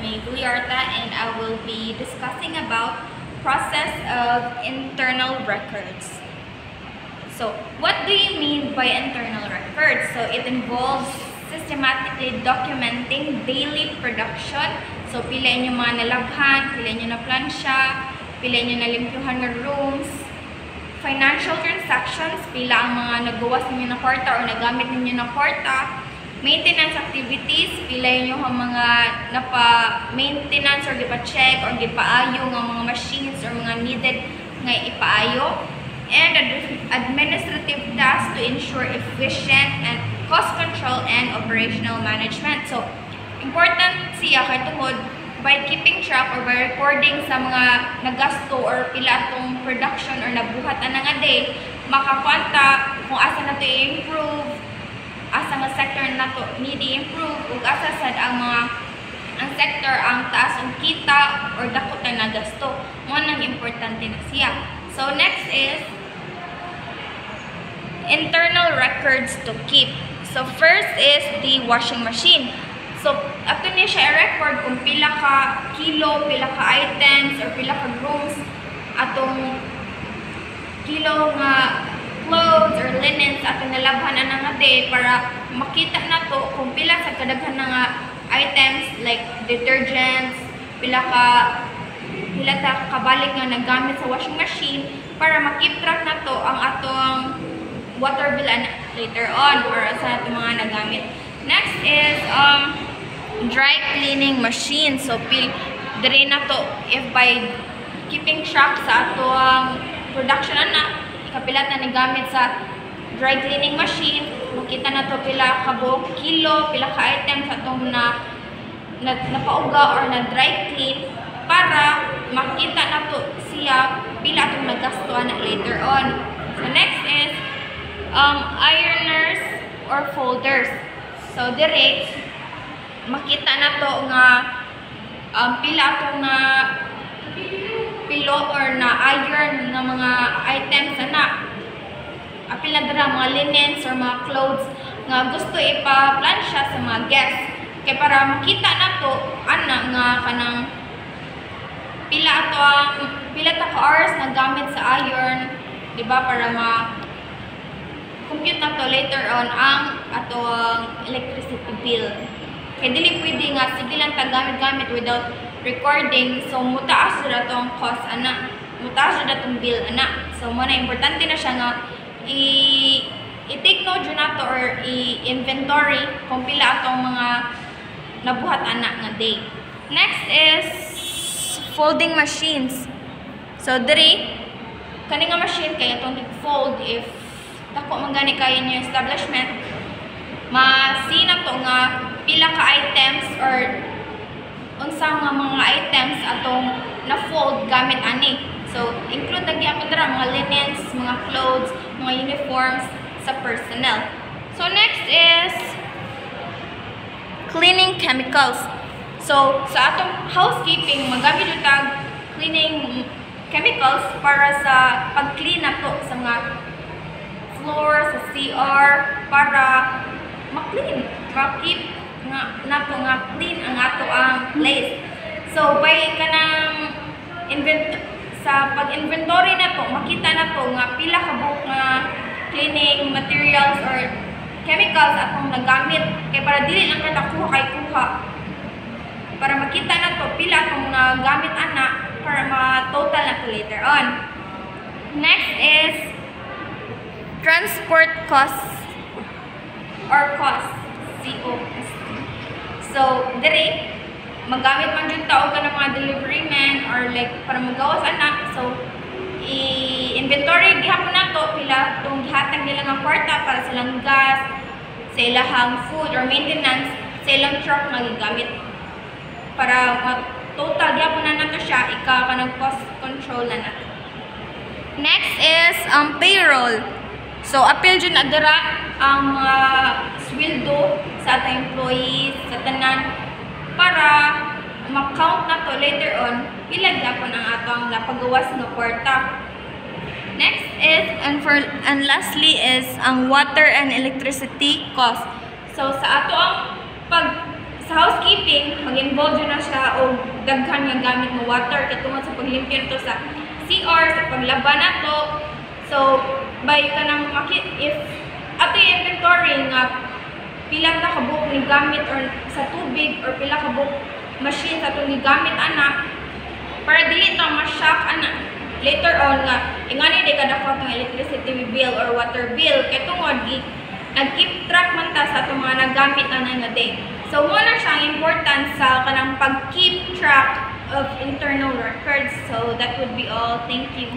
May Guyarta, and I will be discussing about process of internal records. So, what do you mean by internal records? So, it involves systematically documenting daily production. So, pila inyo mga nalabhan, pila inyo na plansya, pila inyo na limpyuhan ng rooms, financial transactions, pila ang mga nagawas ninyo na kwarta or nagamit ninyo na kwarta, maintenance activities, pila inyo ang mga napa-maintenance or gipa-check or gipaayo ng mga machines or mga needed nga ipaayo, and administrative tasks to ensure efficient and cost control and operational management. So, important siya kay tungod by keeping track or by recording sa mga nagasto or pila atong production or nabuhat na nga day, makakwanta kung asa na to i-improve, asa nga sector na to need i-improve, ug asa sad ang sector ang taas ang kita or dakot na nagasto. Mo nang importante na siya. So next is internal records to keep. So first is the washing machine. So ato ni siya i-record kung pila ka kilo, pila ka items or pila ka rooms atong kilo nga clothes or linens atong nalabhan na nga day para makita na to kung pila sa kadaghan na nga items like detergents, pila ta kabalik nga nagamit sa washing machine para makip track na to ang atong water bill later on or sa atong mga nagamit. Next is dry cleaning machine. So dire na to if by keeping track sa atong production na kapilat na nagamit sa dry cleaning machine, makita na to pila ka buok kilo, pila ka items atong napauga or na dry clean para makita na to siya pila atong nagastuan na later on. So next is ironers or folders. So dire makita na to nga pila atong na pilo or na iron nga mga items na apil na dira mga linens or mga clothes nga gusto ipa-plansya sa mga guests kay para makita na to ana nga kanang pila ta ka hours na gamit sa iron, di ba, para compute na to later on ang atong electricity bill. Kaya dili pwede nga sige lang ta gamit without recording, so mutaas na itong cost mutaas na itong bill so muna importante na siya nga i-take note yun na to or i-inventory kung pila atong mga nabuhat nga day. Next is folding machines. So diri kani nga machine kaya itong fold if dako man gani kaya niyo establishment, masina to nga pila ka items or unsa nga mga items atong na-fold gamit ani. So, include na gyapon dira mga linens, mga clothes, mga uniforms sa personnel. So, next is cleaning chemicals. So, sa atong housekeeping, magamit yung tag cleaning chemicals para sa pag-clean na to sa mga floor, sa CR, para ma-clean, ma-keep nga clean ang ato ang place. So by kanang sa pag-inventory na to, makita na to nga pila ka buok nga cleaning materials or chemicals atong nagamit kay para dili lang kada kuha para makita na to pila atong nagamit para ma-total na to later on. Next is transport costs or costs, COS. So, dire, magamit man dyan tao ka ng mga delivery man or like para magawas So, i-inventory gihapon na to pila itong gihatag nila ng kwarta para silang gas, sa ilahang food or maintenance, sa ilang truck na gigamit. Para total gihapon na to siya, ika ka ng cost control na nato. Next is payroll. So, appeal dyan na dira ang sweldo sa ating employees, sa tanan, para ma-count na to later on, pila gyapon ang atong napagawas nga kwarta. Next is, and lastly is, ang water and electricity cost. So, sa ato ang sa housekeeping, mag-involve na siya o daghan nga gamit mo water katungod sa paglimpyo nito sa CR, sa paglaba na to. So, by kanang if ato yung inventory nga pila ka kabuk ni gamit or sa tubig or pila ka kabuk machine sa itong gamit ana para dili ta ma-shock ana later on nga ingani di kada ko itong electricity bill or water bill kay tungod nag-keep track man ta sa itong mga nagamit ana nga day. So mo na siyang important sa kanang pag-keep track of internal records. So that would be all. Thank you.